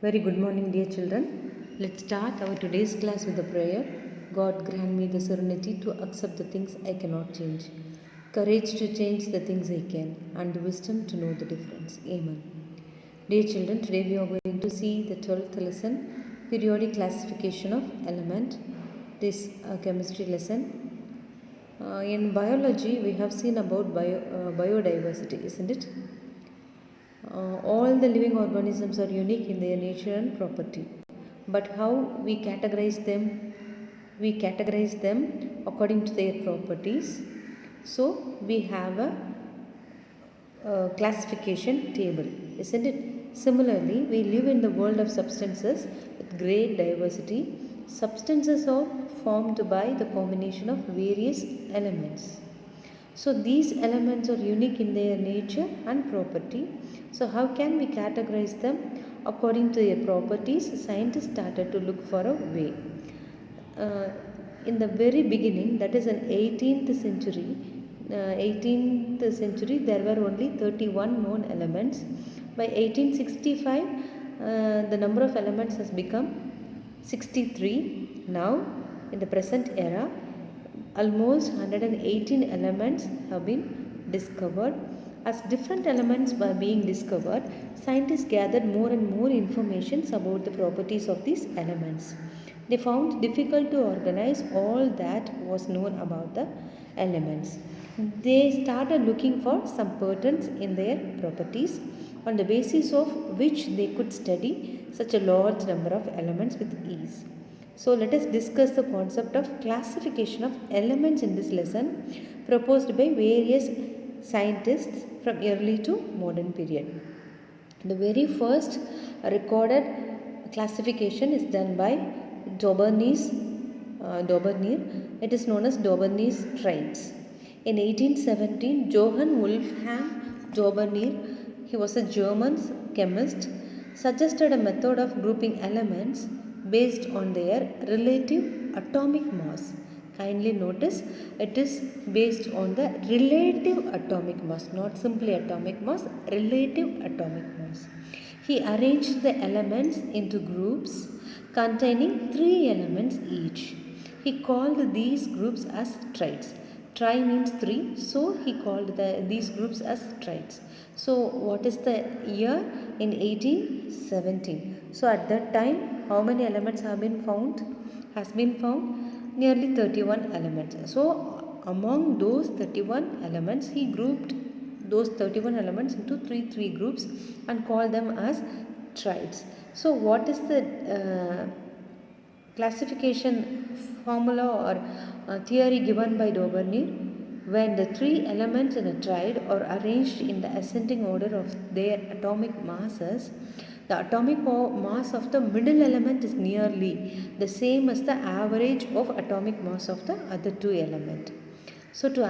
Very good morning, dear children. Let's start our today's class with a prayer. God grant me the serenity to accept the things I cannot change, courage to change the things I can, and the wisdom to know the difference. Amen. Dear children, today we are going to see the 12th lesson, periodic classification of element. This chemistry lesson. In biology, we have seen about biodiversity, isn't it? All the living organisms are unique in their nature and property. But how we categorize them? We categorize them according to their properties. So we have a classification table, isn't it? Similarly, we live in the world of substances with great diversity. Substances are formed by the combination of various elements. So these elements are unique in their nature and property. So how can we categorize them? According to their properties, scientists started to look for a way. In the very beginning, that is in 18th century, there were only 31 known elements. By 1865, the number of elements has become 63. Now, in the present era, almost 118 elements have been discovered. As different elements were being discovered, scientists gathered more and more information about the properties of these elements. They found it difficult to organize all that was known about the elements. They started looking for some patterns in their properties, on the basis of which they could study such a large number of elements with ease. So let us discuss the concept of classification of elements in this lesson, proposed by various scientists from early to modern period. The very first recorded classification is done by Daubernier. It is known as Daubernie's traits. In 1817, Johann Wolfgang Daubernier, he was a German chemist, suggested a method of grouping elements based on their relative atomic mass. Kindly notice, it is based on the relative atomic mass, not simply atomic mass, relative atomic mass. He arranged the elements into groups containing 3 elements each. He called these groups as triads. Tri means 3, so he called these groups as triads. So what is the year? In 1817. So at that time, how many elements have been found? Has been found nearly 31 elements. So among those 31 elements, he grouped those 31 elements into three groups and called them as triads. So what is the classification formula or theory given by Daubernier? When the 3 elements in a triad are arranged in the ascending order of their atomic masses, the atomic mass of the middle element is nearly the same as the average of atomic mass of the other 2 elements. So to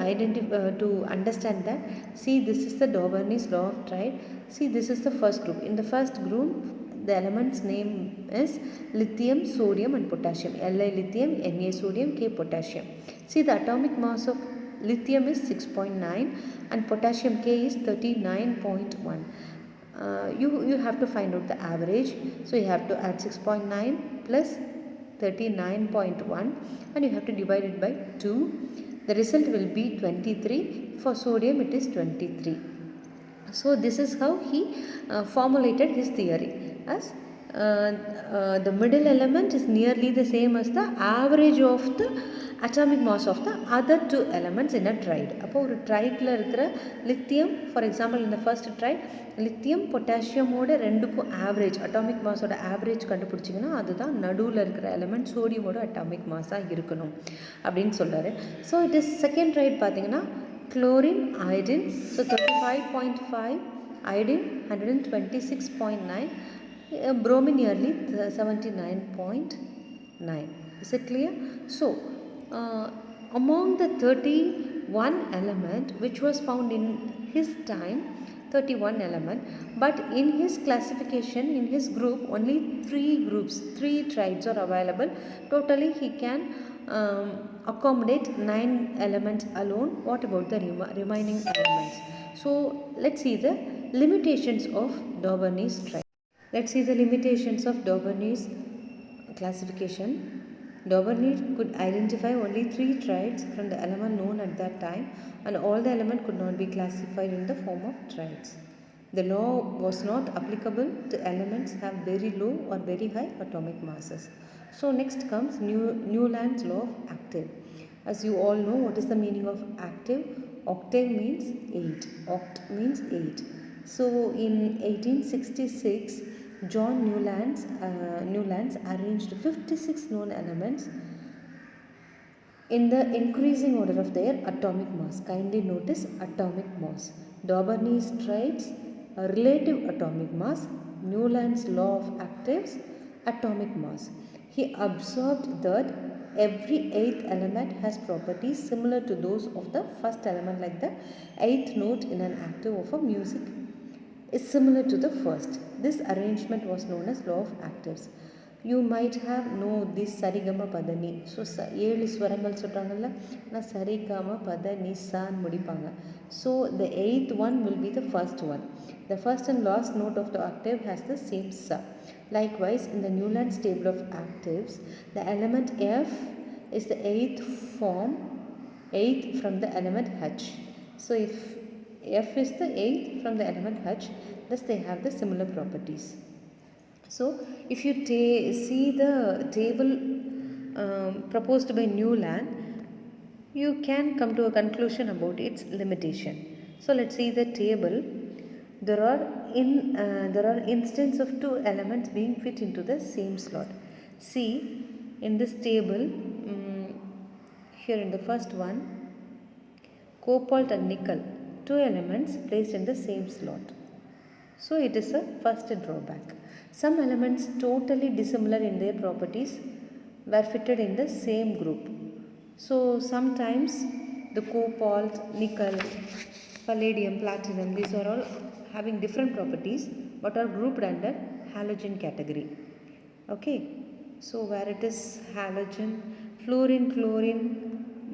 understand that, see, this is the Daubernier's law of triad. See, this is the first group. In the first group, the element's name is lithium, sodium and potassium. Li lithium, Na sodium, K potassium. See, the atomic mass of lithium is 6.9 and potassium K is 39.1. You have to find out the average. So you have to add 6.9 plus 39.1 and you have to divide it by 2. The result will be 23. For sodium it is 23. So this is how he formulated his theory, as the middle element is nearly the same as the average of the atomic mass of the other 2 elements in a triad. அப்போ ஒரு ட்ரைடில் இருக்கிற lithium, for example இந்த first tried lithium பொட்டாசியமோட ரெண்டுக்கும் average atomic மாஸோட average கண்டுபிடிச்சிங்கன்னா அதுதான் நடுவில் இருக்கிற element சோடியமோட atomic மாஸாக இருக்கணும் அப்படின்னு சொல்கிறாரு. So it is second triad பார்த்தீங்கன்னா chlorine, iodine, so 35.5, iodine 126.9, bromine nearly 79.9. Is it clear? So among the 31 element which was found in his time, 31 element, but in his classification, in his group, only 3 triads are available. Totally he can accommodate 9 elements alone. What about the remaining elements? So let's see the limitations of Daubernier's triad. Let's see the limitations of Dauberni's classification. Dauberny could identify only 3 triads from the element known at that time, and all the elements could not be classified in the form of triads. The law was not applicable to elements have very low or very high atomic masses. So next comes Newland's law of active. As you all know, what is the meaning of active? Octave means 8. Oct means 8. So in 1866, John Newlands arranged 56 known elements in the increasing order of their atomic mass. Kindly notice atomic mass. Dauberny's triads, relative atomic mass. Newland's law of actives, atomic mass. He observed that every eighth element has properties similar to those of the first element, like the eighth note in an octave of a music is similar to the first. This arrangement was known as law of octaves. You might have know this sarigama padani. So 7 ஸ்வரங்கள் சொல்றாங்கல்ல, நான் sarigama padani san முடிப்பாங்க. So the eighth one will be the first one. The first and last note of the octave has the same sa. Likewise, in the Newland's table of octaves, the element F is the eighth from the element H. So if F is the eighth from the element H, thus they have the similar properties. So if you see the table proposed by Newland, you can come to a conclusion about its limitation. So let's see the table. There are instances of 2 elements being fit into the same slot. See in this table, here in the first one, cobalt and nickel, 2 elements placed in the same slot. So it is a first drawback. Some elements totally dissimilar in their properties were fitted in the same group. So sometimes the cobalt, nickel, palladium, platinum, these are all having different properties but are grouped under halogen category. Okay, so where it is halogen, fluorine, chlorine,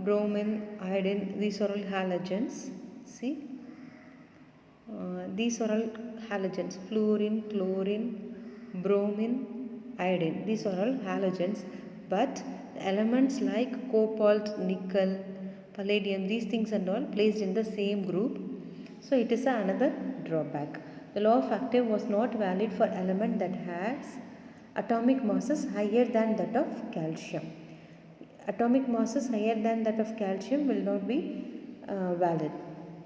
bromine, iodine, these are all halogens. See, these are all halogens: fluorine, chlorine, bromine, iodine. These are all halogens, but elements like cobalt, nickel, palladium, these things and all placed in the same group. So it is another drawback. The law of active was not valid for element that has atomic masses higher than that of calcium. Atomic masses higher than that of calcium will not be valid.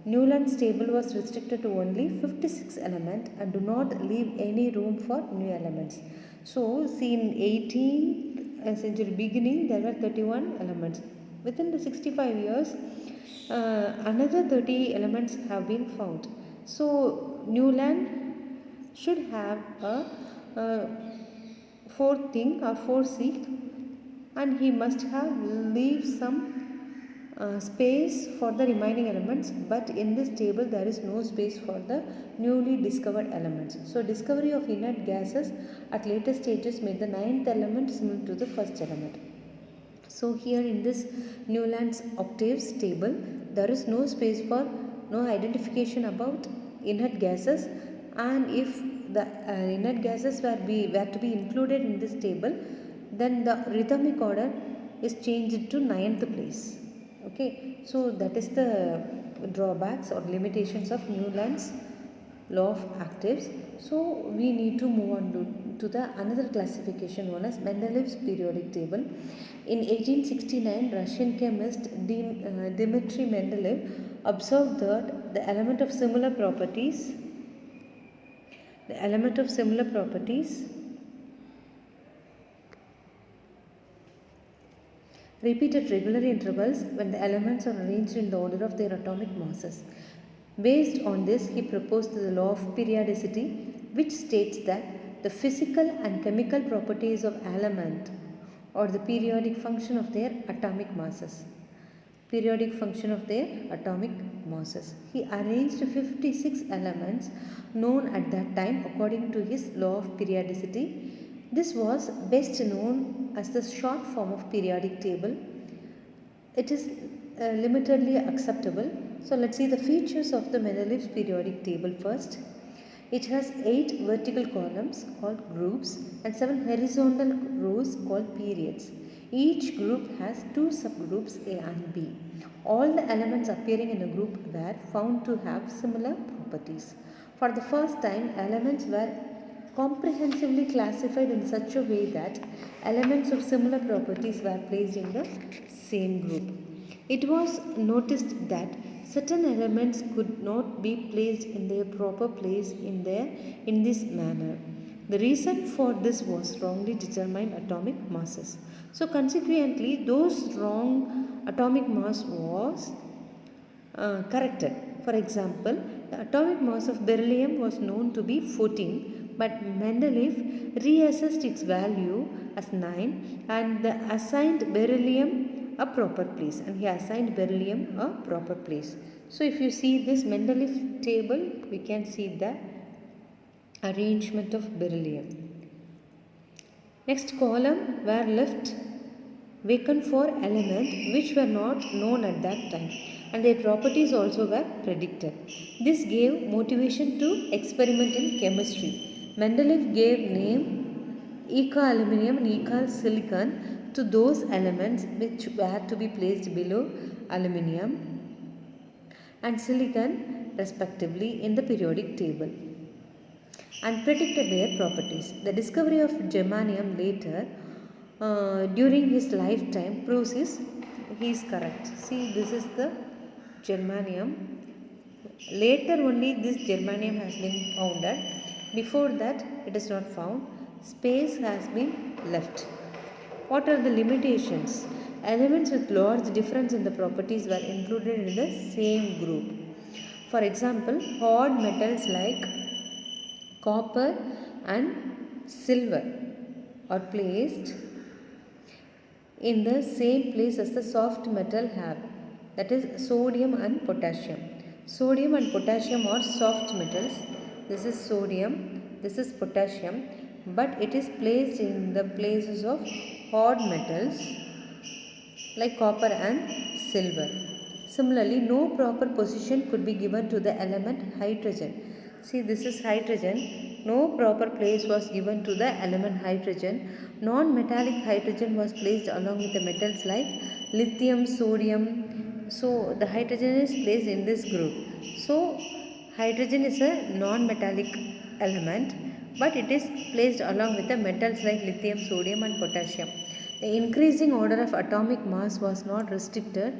Newland's table was restricted to only 56 elements and do not leave any room for new elements. So see, in 18th century beginning there were 31 elements. Within the 65 years, another 30 elements have been found. So Newland should have a fourth thing or foreseek, and he must have leave some space for the remaining elements, but in this table there is no space for the newly discovered elements. So discovery of inert gases at later stages made the 9th element similar to the first element. So here in this Newland's octaves table, there is no space for no identification about inert gases, and if the inert gases were to be included in this table, then the rhythmic order is changed to 9th place. Okay, so that is the drawbacks or limitations of Newland's law of actives. So we need to move on to the another classification known as Mendeleev's periodic table. In 1869, Russian chemist Dmitry Mendeleev observed that the element of similar properties repeat at regular intervals when the elements are arranged in the order of their atomic masses. Based on this, he proposed the law of periodicity, which states that the physical and chemical properties of element or the periodic function of their atomic masses. He arranged 56 elements known at that time according to his law of periodicity. This was best known as the short form of periodic table. It is limitedly acceptable. So let's see the features of the Mendeleev's periodic table first. It has 8 vertical columns called groups and 7 horizontal rows called periods. Each group has 2 subgroups A and B. All the elements appearing in a group were found to have similar properties. For the first time, elements were comprehensively classified in such a way that elements of similar properties were placed in the same group. It was noticed that certain elements could not be placed in their proper place in this manner. The reason for this was wrongly determined atomic masses. So consequently, those wrong atomic mass was corrected. For example, the atomic mass of beryllium was known to be 14, but Mendeleev reassessed its value as 9 and assigned beryllium a proper place, and he assigned beryllium a proper place. So if you see this Mendeleev table, we can see the arrangement of beryllium. Next column were left vacant for elements which were not known at that time, and their properties also were predicted. This gave motivation to experiment in chemistry. Mendeleev gave name Eka aluminum and Eka silicon to those elements which were to be placed below aluminum and silicon respectively in the periodic table, and predicted their properties. The discovery of germanium later during his lifetime proves he is correct. See, this is the germanium. Later only this germanium has been founded. Before that it is not found. Space has been left. What are the limitations? Elements with large difference in the properties were included in the same group. For example, hard metals like copper and silver are placed in the same place as the soft metal have, that is sodium and potassium. Sodium and potassium are soft metals. This is sodium, this is potassium, but it is placed in the places of hard metals like copper and silver. Similarly, no proper position could be given to the element hydrogen. See, this is hydrogen. No proper place was given to the element hydrogen. Non-metallic hydrogen was placed along with the metals like lithium, sodium. So, the hydrogen is placed in this group. So, hydrogen is a non-metallic element, but it is placed along with the metals like lithium, sodium and potassium. The increasing order of atomic mass was not restricted,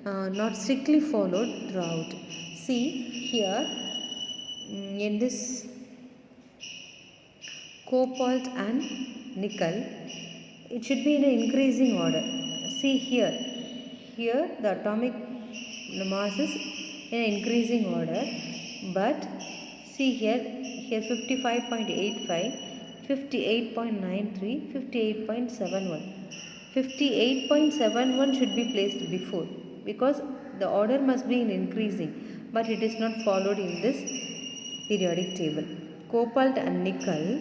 not strictly followed throughout. See here, in this cobalt and nickel, it should be in an increasing order. See here the atomic mass is in an increasing order, but see here 55.85, 58.93, 58.71. 58.71 should be placed before, because the order must be in increasing, but it is not followed in this periodic table. Cobalt and nickel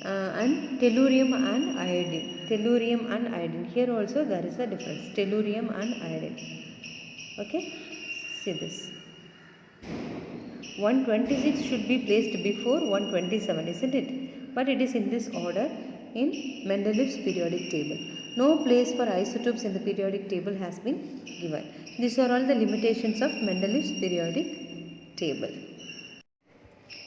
and tellurium and iodine. Tellurium and iodine. Here also there is a difference. Tellurium and iodine. Okay. See this. 126 should be placed before 127, isn't it? But it is in this order in Mendeleev's periodic table. No place for isotopes in the periodic table has been given. These are all the limitations of Mendeleev's periodic table.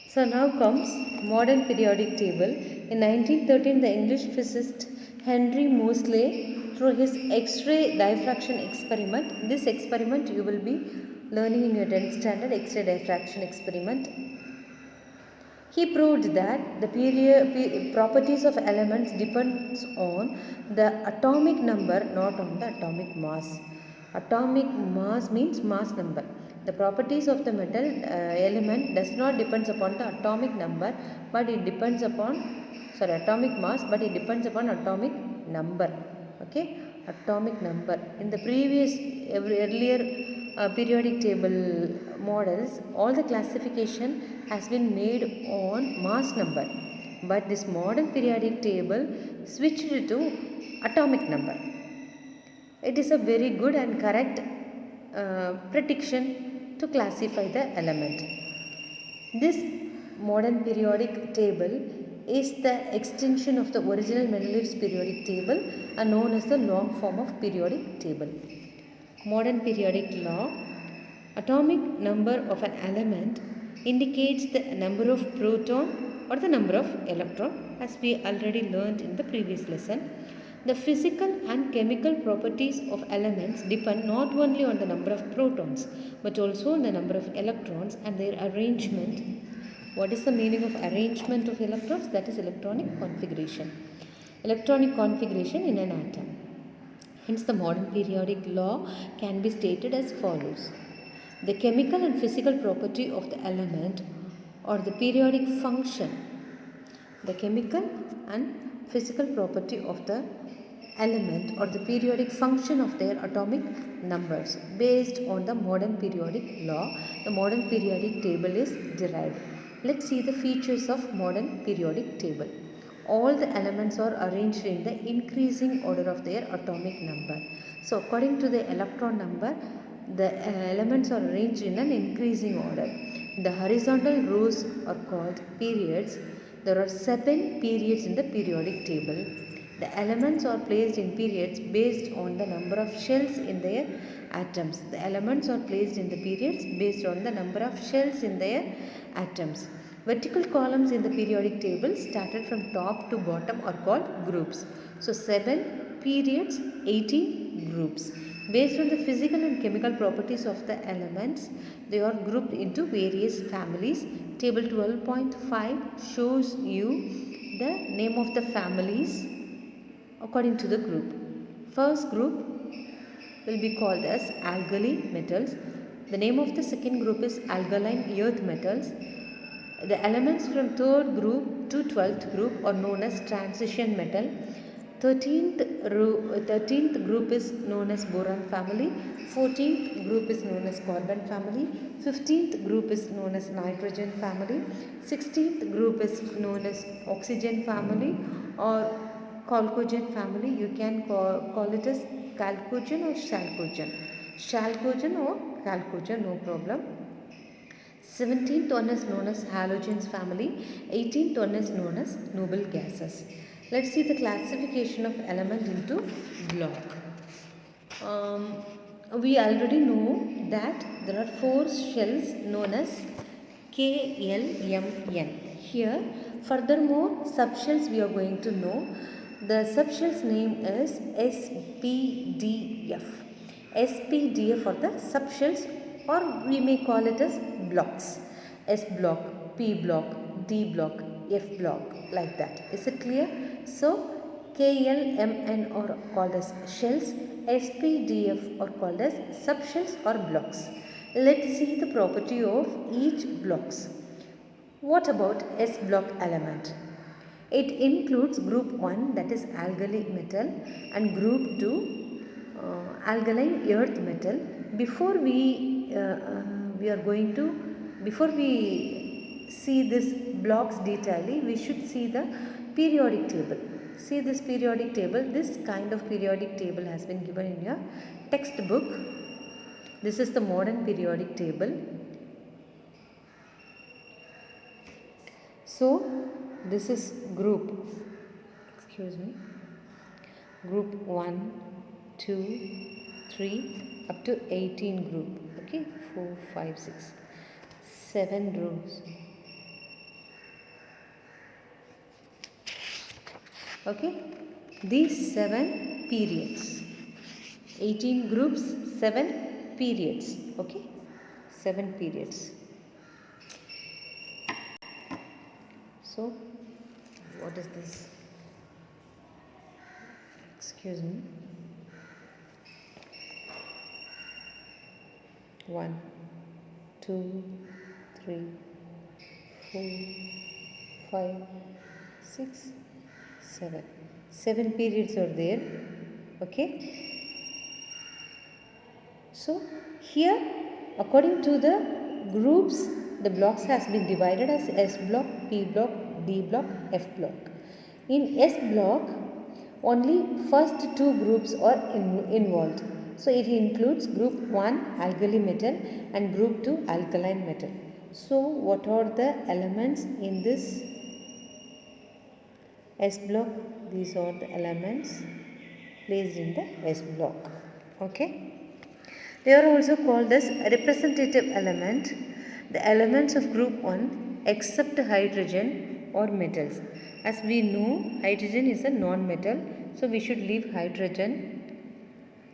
So now comes modern periodic table. In 1913, the English physicist Henry Moseley, through his X-ray diffraction experiment, this experiment you will be learning in your 10th standard, X-ray diffraction experiment. He proved that the properties of elements depends on the atomic number, not on the atomic mass. Atomic mass means mass number. The properties of the metal element does not depends upon the atomic number, but it depends upon atomic mass, but it depends upon atomic number. Okay, atomic number. In the previous earlier periodic table models, all the classification has been made on mass number, but this modern periodic table switched it to atomic number. It is a very good and correct prediction to classify the element. This modern periodic table is the extension of the original Mendeleev's periodic table and known as the long form of periodic table. Modern periodic law. Atomic number of an element indicates the number of proton or the number of electron, as we already learned in the previous lesson. The physical and chemical properties of elements depend not only on the number of protons but also on the number of electrons and their arrangement. What is the meaning of arrangement of electrons? That is electronic configuration. Electronic configuration in an atom. Hence, the modern periodic law can be stated as follows. The chemical and physical property of the element or the periodic function. The chemical and physical property of the element or the periodic function of their atomic numbers. Based on the modern periodic law, the modern periodic table is derived. Let's see the features of modern periodic table. All the elements are arranged in the increasing order of their atomic number. So, according to the electron number, the elements are arranged in an increasing order. The horizontal rows are called periods. There are 7 periods in the periodic table. The elements are placed in periods based on the number of shells in their atoms. The elements are placed in the periods based on the number of shells in their atoms. Vertical columns in the periodic table started from top to bottom are called groups. So 7 periods, 18 groups. Based on the physical and chemical properties of the elements, they are grouped into various families. Table 12.5 shows you the name of the families according to the group. First group will be called as alkali metals. The name of the second group is alkaline earth metals. The elements from 3rd group to 12th group are known as transition metal. 13th group is known as boron family. 14th group is known as carbon family. 15th group is known as nitrogen family. 16th group is known as oxygen family or chalcogen family. You can call it as chalcogen or chalcogen. Chalcogen or chalcogen, no problem. 17th one is known as halogens family. 18th one is known as noble gases. Let's see the classification of element into block. We already know that there are 4 shells known as KLMN. Here, furthermore, subshells we are going to know. The subshell's name is SPDF. SPDF are the subshells, or we may call it as blocks. S block, P block, D block, F block, like that. Is it clear? So, KLMN are called as shells, SPDF are called as subshells or blocks. Let's see the property of each blocks. What about S block element? It includes group 1, that is alkali metal, and group 2 alkaline earth metal. Before we see this blocks detailedly, we should see the periodic table. See this periodic table. This kind of periodic table has been given in your textbook. This is the modern periodic table. So, this is group, group 1, 2, 3 up to 18 group. Okay, 4, 5, 6, 7 rows. Okay, these 7 periods, 18 groups, 7 periods. Okay, 7 periods. So, what is this? Excuse me. 1, 2, 3, 4, 5, 6, 7. 7 periods are there. Okay. So, here according to the groups, the blocks has been divided as S block, P block, D block, F block. In S block, only first 2 groups are involved. So, it includes group 1 alkali metal and group 2 alkaline metal. So what are the elements in this S block? These are the elements placed in the S block. Okay. They are also called as representative element, the elements of group 1 except hydrogen or metals. As we know, hydrogen is a non-metal, so we should leave hydrogen.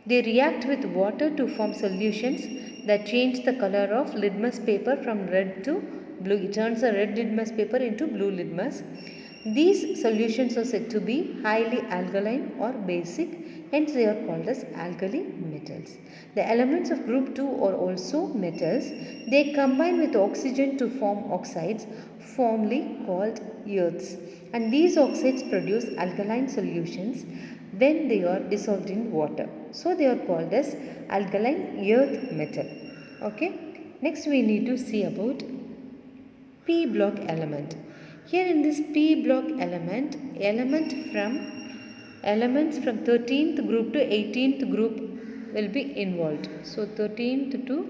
They react with water to form solutions that change the color of litmus paper from red to blue. It turns a red litmus paper into blue litmus. These solutions are said to be highly alkaline or basic, hence they are called as alkali metals. The elements of group 2 are also metals. They combine with oxygen to form oxides, formerly called earths. And these oxides produce alkaline solutions when they are dissolved in water. So they are called as alkaline earth metal. Okay. Next we need to see about P block element. Here in this P block element, elements from 13th group to 18th group will be involved. So 13th to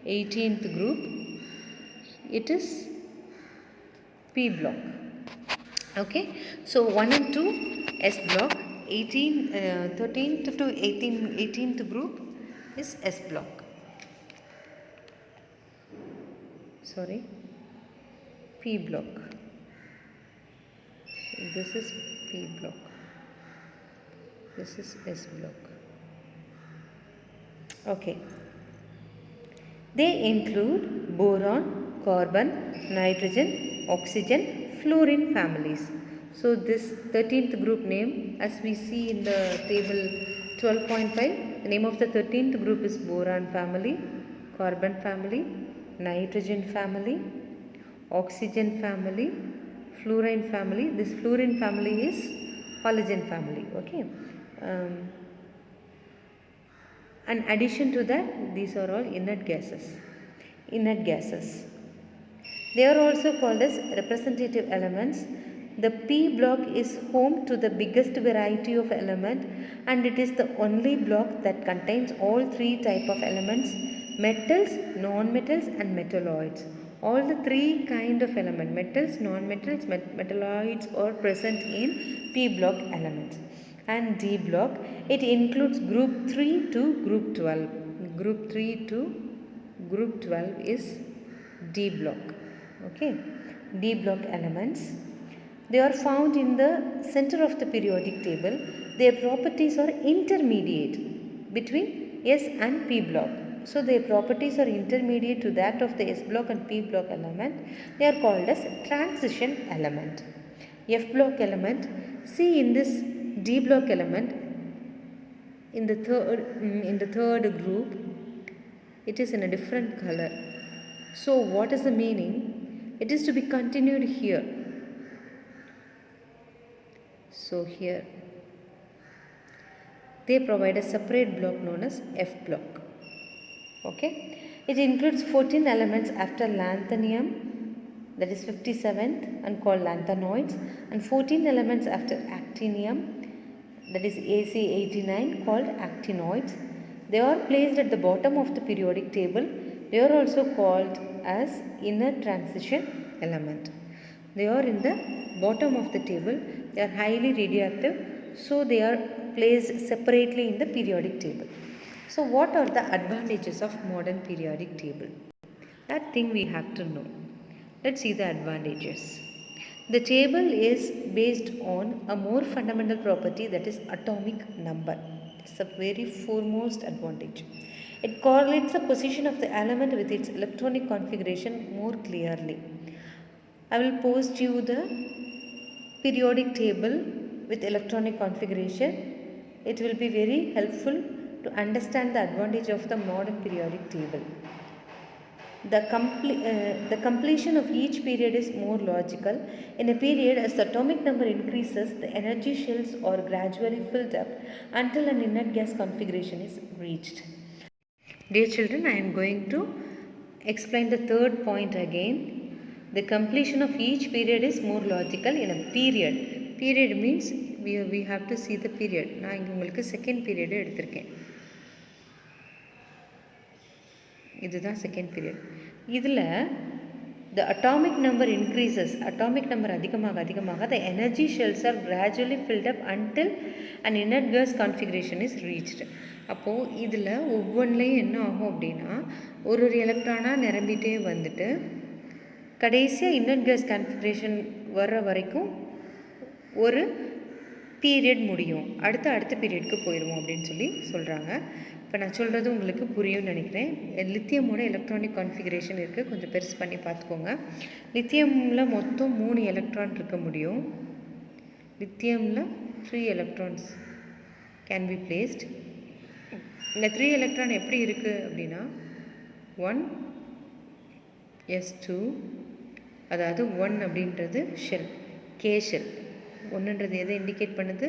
18th group, it is P block. Okay. So 1 and 2 S block, 13th to 18th group is S block. Sorry. P block. This is P block. This is S block. Okay. They include boron, carbon, nitrogen, oxygen, fluorine families. So this 13th group name, as we see in the table 12.5, the name of the 13th group is boron family, carbon family, nitrogen family, oxygen family, fluorine family. This fluorine family is halogen family. Okay. In addition to that, these are all inert gases. They are also called as representative elements. The P block is home to the biggest variety of element, and it is the only block that contains all three types of elements: metals, non-metals and metalloids. All the three kind of element, metals, non-metals, metalloids are present in P block elements. And D block, it includes group 3 to group 12. Group 3 to group 12 is D block. Okay. D block elements. They are found in the center of the periodic table. Their properties are intermediate between S and P block. So their properties are intermediate to that of the S block and P block element. They are called as transition element. F block element. See in this D block element, in the third group, it is in a different color. So what is the meaning? It is to be continued here. So here they provide a separate block known as F block. Okay. It includes 14 elements after lanthanum, that is 57th, and called lanthanoids, and 14 elements after actinium, that is AC89, called actinoids. They are placed at the bottom of the periodic table. They are also called as inner transition element. They are in the bottom of the table. They are highly radioactive, so they are placed separately in the periodic table. So what are the advantages of modern periodic table? That thing we have to know. Let's see the advantages. The table is based on a more fundamental property, that is atomic number. It's a very foremost advantage. It correlates the position of the element with its electronic configuration more clearly. I will post you the periodic table with electronic configuration. It will be very helpful to understand the advantage of the modern periodic table. The completion of each period is more logical. In a period, as the atomic number increases, the energy shells are gradually filled up until an inert gas configuration is reached. Dear children, I am going to explain the third point again. The completion of each period is more logical in a period. Period means we have to see the period. நான் இங்கே உங்களுக்கு second period எடுத்திருக்கேன். இதுதான் second period. இதில் the atomic number increases, atomic number அதிகமாக the energy shells are gradually filled up until an inert gas configuration is reached. அப்போது இதில் ஒவ்வொன்றிலையும் என்ன ஆகும் அப்படின்னா ஒரு எலக்ட்ரானாக நிரம்பிட்டே வந்துட்டு கடைசியாக இன்னட் கேஸ் கான்ஃபிகரேஷன் வர்ற வரைக்கும் ஒரு பீரியட் முடியும், அடுத்த பீரியடுக்கு போயிடுவோம் அப்படின்னு சொல்லி சொல்கிறாங்க. இப்போ நான் சொல்கிறது உங்களுக்கு புரியும்னு நினைக்கிறேன். லித்தியமோட எலக்ட்ரானிக் கான்ஃபிகரேஷன் இருக்குது, கொஞ்சம் பெருசு பண்ணி பார்த்துக்கோங்க. லித்தியமில் மொத்தம் 3 எலக்ட்ரான் இருக்க முடியும். லித்தியமில் 3 எலக்ட்ரான்ஸ் கேன் பி பிளேஸ்ட். இந்த 3 எலக்ட்ரான் எப்படி இருக்குது அப்படின்னா 1s2, அதாவது 1 அப்படின்றது ஷெல், கே ஷெல். 1ன்றது எதை இண்டிகேட் பண்ணுது?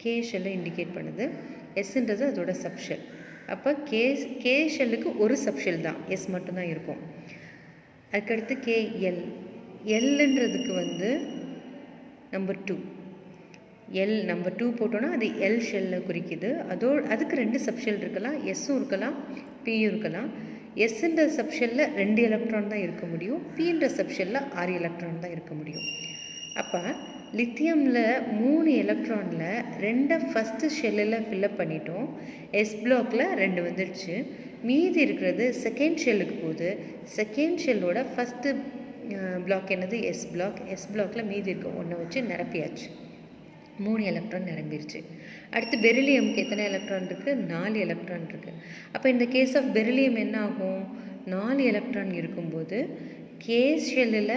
கே ஷெல்லை இண்டிகேட் பண்ணுது. எஸ்ன்றது அதோட சப்ஷெல். அப்போ கே ஷெல்லுக்கு ஒரு சப்ஷெல் தான், எஸ் மட்டும்தான் இருக்கும். அதுக்கடுத்து கேஎல், எல்ன்றதுக்கு வந்து நம்பர் 2, எல் நம்பர் 2 போட்டோன்னா அது எல் ஷெல்லை குறிக்குது. அதுக்கு 2 சப்ஷெல் இருக்கலாம், எஸ்ஸும் இருக்கலாம், பியும் இருக்கலாம். எஸ்ன்ற சப்ஷெல்லில் 2 எலக்ட்ரான் தான் இருக்க முடியும், பின்ற சப்ஷெல்லில் 6 எலக்ட்ரான் தான் இருக்க முடியும். அப்போ லித்தியமில் 3 எலக்ட்ரானில் 2 ஃபஸ்ட்டு ஷெல்லில் ஃபில்லப் பண்ணிட்டோம். எஸ் பிளாக்கில் 2 வந்துடுச்சு. மீதி இருக்கிறது செகண்ட் ஷெல்லுக்கு போகுது. செகண்ட் ஷெல்லோட ஃபஸ்ட்டு பிளாக் என்னது? S block. எஸ் பிளாக்கில் மீதி இருக்க 1 வச்சு நிரப்பியாச்சு. 3 எலக்ட்ரான் நிரம்பிடுச்சு. அடுத்து பெரிலியமுக்கு எத்தனை எலக்ட்ரான் இருக்குது? 4 எலக்ட்ரான் இருக்குது. அப்போ இந்த கேஸ் ஆஃப் பெரிலியம் என்ன ஆகும்? 4 எலக்ட்ரான் இருக்கும்போது கே ஷெல்லில்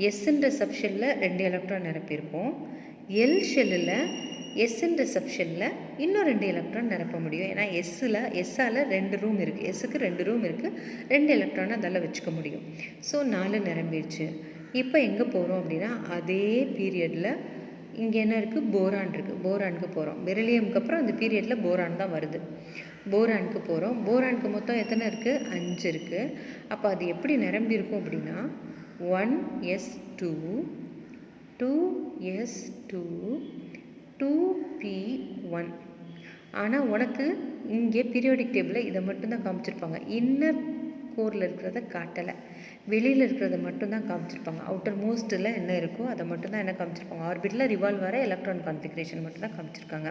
எஸ்ன்ற சப்ஷெல்லில் 2 எலக்ட்ரான் நிரப்பியிருப்போம். எல் ஷெல்லில் எஸ்ன்ற சப்ஷெல்லில் இன்னும் 2 எலக்ட்ரான் நிரப்ப முடியும். ஏன்னா எஸ்ஸால் 2 ரூம் இருக்குது, எஸ்ஸுக்கு 2 ரூம் இருக்குது, 2 எலக்ட்ரான் அதால் வச்சுக்க முடியும். ஸோ 4 நிரம்பிடுச்சு. இப்போ எங்கே போகிறோம் அப்படின்னா அதே பீரியடில் இங்கே என்ன இருக்குது? போரான் இருக்குது. போரானுக்கு போகிறோம். பெரிலியமுக்கு அப்புறம் அந்த பீரியடில் போரான் தான் வருது. போரானுக்கு போகிறோம். போரானுக்கு மொத்தம் எத்தனை இருக்குது? 5 இருக்குது. அப்போ அது எப்படி நிரம்பியிருக்கும் அப்படின்னா 1s2, 2s2, 2p1. ஆனால் உனக்கு இங்கே பீரியாடிக் டேபிளில் இதை மட்டும்தான் காமிச்சிருப்பாங்க. இன்னர் கோரில் இருக்கிறத காட்டலை, வெளியில் இருக்கிறத மட்டும்தான் காமிச்சிருப்பாங்க. அவுட்டர் மோஸ்ட்டில் என்ன இருக்கோ அதை மட்டும்தான் என்ன காமிச்சிருப்பாங்க. ஆர்பிட்டில் ரிவால்வ் வர எலக்ட்ரான் கான்ஃபிகரேஷன் மட்டும்தான் காமிச்சிருக்காங்க.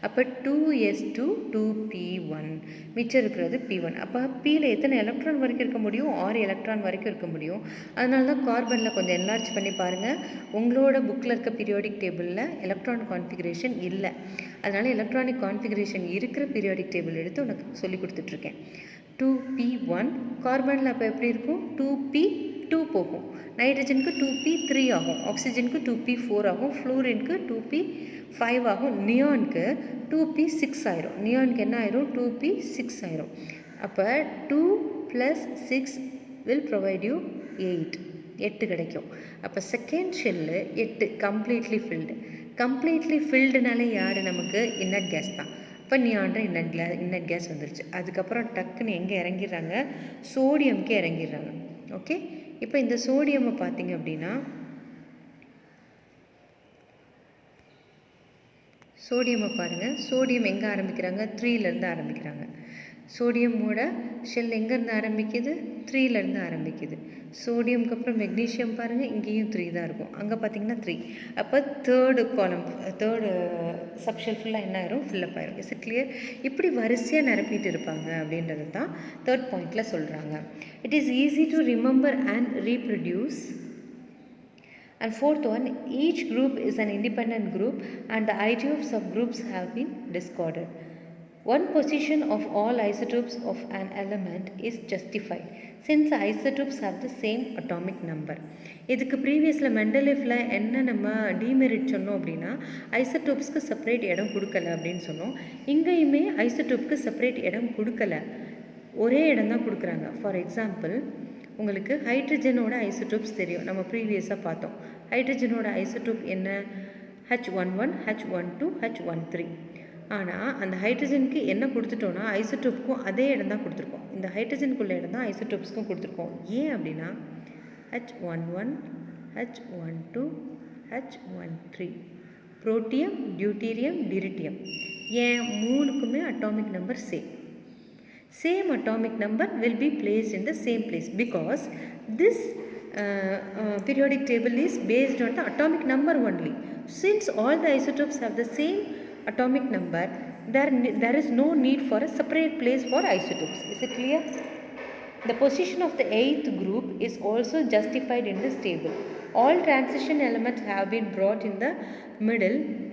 அப்போ 2s2, 2p1, மிச்சம் இருக்கிறது p1. அப்போ பியில் எத்தனை எலக்ட்ரான் வரைக்கும் இருக்க முடியும்? 6 எலக்ட்ரான் வரைக்கும் இருக்க முடியும். அதனால தான் கார்பனில் கொஞ்சம் என்லார்ஜ் பண்ணி பாருங்கள். உங்களோட புக்கில் இருக்க பீரியாடிக் டேபிளில் எலக்ட்ரான் கான்ஃபிகரேஷன் இல்லை. அதனால் எலக்ட்ரானிக் கான்ஃபிகரேஷன் இருக்கிற பீரியாடிக் டேபிள் எடுத்து உனக்கு சொல்லி கொடுத்துட்ருக்கேன். 2p1. கார்பனில் அப்போ எப்படி இருக்கும்? 2p2 போகும். நைட்ரஜனுக்கு 2p3 ஆகும், ஆக்சிஜனுக்கு 2p4 ஆகும், ஃப்ளூரினுக்கு 2p5 ஆகும், நியானுக்கு 2p6 ஆயிரும். நியானுக்கு என்ன ஆயிரும்? 2p6 ஆயிரும். அப்போ 2 + 6 will provide you 8 கிடைக்கும். அப்போ second shell 8 completely filled. Completely ஃபில்டுனாலே யார்? நமக்கு இன்னட் கேஸ் தான். இப்போ நியான்ற இன்னட் கேஸ் வந்துருச்சு. அதுக்கப்புறம் டக்குன்னு எங்கே இறங்கிடுறாங்க? சோடியம்க்கு இறங்கிடுறாங்க. ஓகே, இப்போ இந்த சோடியமை பார்த்தீங்க அப்படின்னா சோடியமை பாருங்கள். சோடியம் எங்கே ஆரம்பிக்கிறாங்க? 3லேருந்து ஆரம்பிக்கிறாங்க. சோடியமோட ஷெல் எங்கேருந்து ஆரம்பிக்குது? 3லேருந்து ஆரம்பிக்குது. சோடியம்க்கு அப்புறம் மெக்னீஷியம் பாருங்கள், இங்கேயும் 3 தான் இருக்கும். அங்கே பார்த்தீங்கன்னா 3. அப்போ தேர்டு சப்ஷெல் ஃபுல்லாக என்ன ஆயிரும்? ஃபில்லப் ஆயிரும். Is it clear? இப்படி வரிசையாக நிரப்பிட்டு இருப்பாங்க அப்படின்றது தான் தேர்ட் பாயிண்டில் சொல்கிறாங்க. It is easy to remember and reproduce. And fourth one, each group is an independent group and the idea of subgroups have been discarded. One position of all isotopes of an element is justified since the isotopes have the same atomic number. இதுக்கு ப்ரீவியஸில் மெண்டலேவில் என்ன நம்ம demerit சொன்னோம் அப்படின்னா ஐசோடோப்ஸ்க்கு separate இடம் கொடுக்கல அப்படின்னு சொன்னோம். இங்கேயுமே ஐசோடோப்க்கு செப்பரேட் இடம் கொடுக்கல, ஒரே இடம் தான் கொடுக்குறாங்க. ஃபார் எக்ஸாம்பிள், உங்களுக்கு ஹைட்ரஜனோட ஐசோடோப்ஸ் தெரியும், நம்ம ப்ரீவியஸாக பார்த்தோம். ஹைட்ரஜனோட ஐசோடோப் என்ன? H11, H12, H13. ஆனால் அந்த ஹைட்ரஜனுக்கு என்ன கொடுத்துட்டோன்னா ஐசோடோப்புக்கும் அதே இடம் தான் கொடுத்துருக்கோம். இந்த ஹைட்ரஜனுக்குள்ள இடம் தான் ஐசோடோப்ஸ்க்கும் கொடுத்துருக்கோம். ஏன் அப்படின்னா H11, H12, H13, protium, deuterium, tritium. ஏன்? 3க்குமே atomic number same. same atomic number will be placed in the same place, because this periodic table is based on the atomic number only. Since all the isotopes have the same atomic number, there is no need for a separate place for isotopes. Is it clear? The position of the eighth group is also justified in this table. All transition elements have been brought in the middle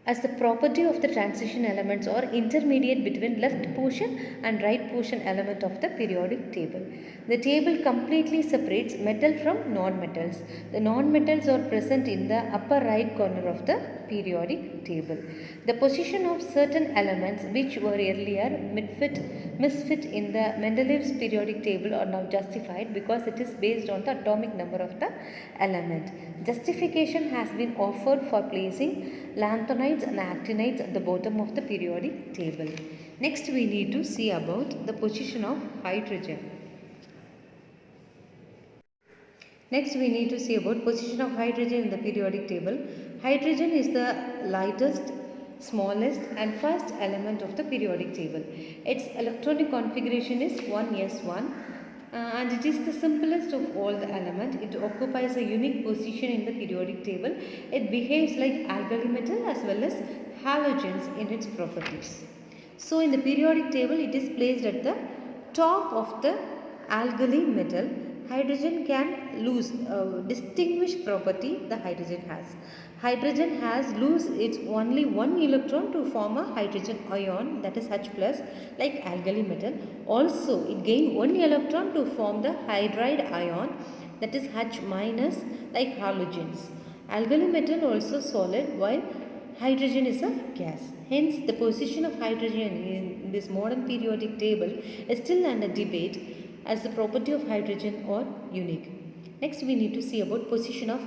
as the property of the transition elements or intermediate between left portion and right portion element of the periodic table. The table completely separates metal from non-metals. The non-metals are present in the upper right corner of the periodic table. The position of certain elements which were earlier misfit in the Mendeleev's periodic table are now justified because it is based on the atomic number of the element. Justification has been offered for placing lanthanides and actinides at the bottom of the periodic table. Next we need to see about the position of hydrogen. Next we need to see about position of hydrogen in the periodic table. Hydrogen is the lightest, smallest and first element of the periodic table. Its electronic configuration is 1s1 and it is the simplest of all the elements. It occupies a unique position in the periodic table. It behaves like alkali metal as well as halogens in its properties. So in the periodic table it is placed at the top of the alkali metal. Hydrogen can lose a distinguished property the hydrogen has. Hydrogen has lose its only one electron to form a hydrogen ion, that is H plus, like alkali metal. Also it gain one electron to form the hydride ion, that is H minus, like halogens. Alkali metal also solid while hydrogen is a gas. Hence the position of hydrogen in this modern periodic table is still under debate as the property of hydrogen or unique. Next we need to see about position of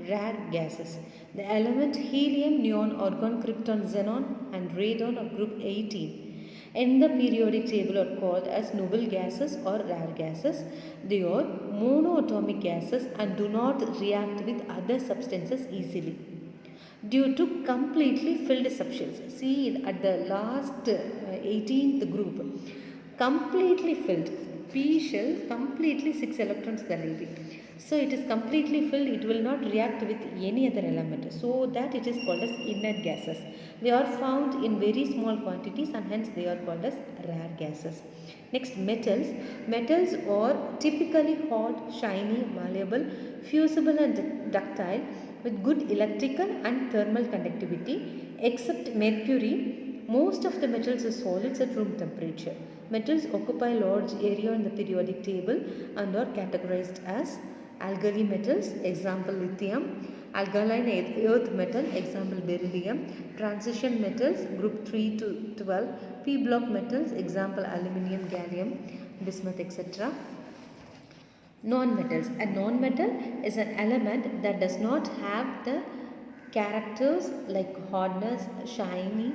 rare gases. The element helium, neon, argon, krypton, xenon and radon of group 18 in the periodic table are called as noble gases or rare gases. They are monoatomic gases and do not react with other substances easily due to completely filled subshells. See at the last 18th group, completely filled. P shell completely 6 electrons there will be. So it is completely filled, it will not react with any other element. So that it is called as inert gases. They are found in very small quantities and hence they are called as rare gases. Next, metals. Metals are typically hot, shiny, malleable, fusible and ductile with good electrical and thermal conductivity. Except mercury, most of the metals are solids at room temperature. Metals occupy large area in the periodic table and are categorized as alkali metals, example lithium, alkaline earth metal, example beryllium, transition metals, group 3 to 12, p block metals, example aluminium, gallium, bismuth, etc. Non-metals. A non-metal is an element that does not have the characters like hardness, shiny,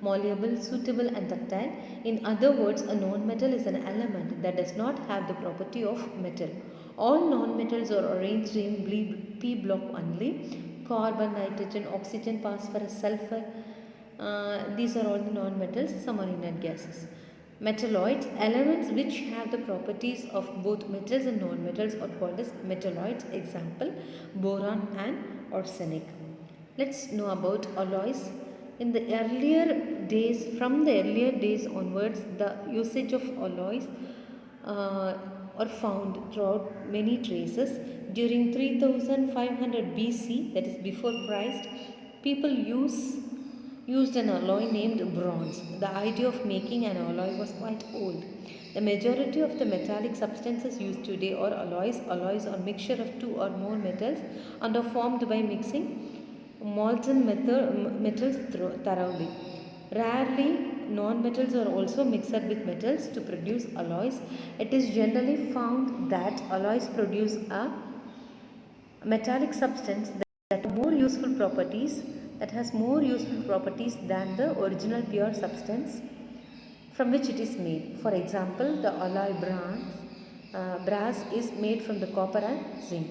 malleable, suitable and ductile. In other words, a non-metal is an element that does not have the property of metal. All non-metals are arranged in p block only. Carbon, nitrogen, oxygen, phosphorus, sulfur. These are all the non-metals. Some are inert gases. Metalloids, elements which have the properties of both metals and non-metals are called as metalloids. Example, boron and arsenic. Let's know about alloys. In the earlier days, from the earlier days onwards, the usage of alloys are found throughout many traces. During 3500 BC, that is before Christ, people used an alloy named bronze. The idea of making an alloy was quite old. The majority of the metallic substances used today are alloys. Alloys are mixture of two or more metals and are formed by mixing molten metals thoroughly. Rarely, non-metals are also mixed with metals to produce alloys. It is generally found that alloys produce a metallic substance that has more useful properties than the original pure substance from which it is made. For example, the alloy brass is made from the copper and zinc.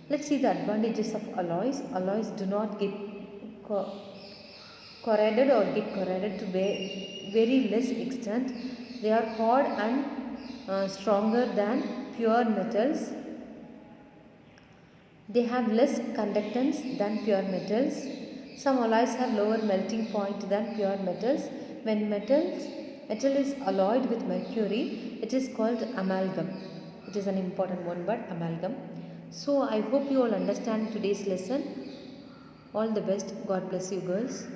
Let's see the advantages of alloys. Alloys do not get corroded or get corroded to very less extent. They are hard and stronger than pure metals. They have less conductance than pure metals. Some alloys have lower melting point than pure metals. When metal is alloyed with mercury, it is called amalgam. It is an important one, but amalgam. So I hope you all understand today's lesson. All the best. God bless you, girls.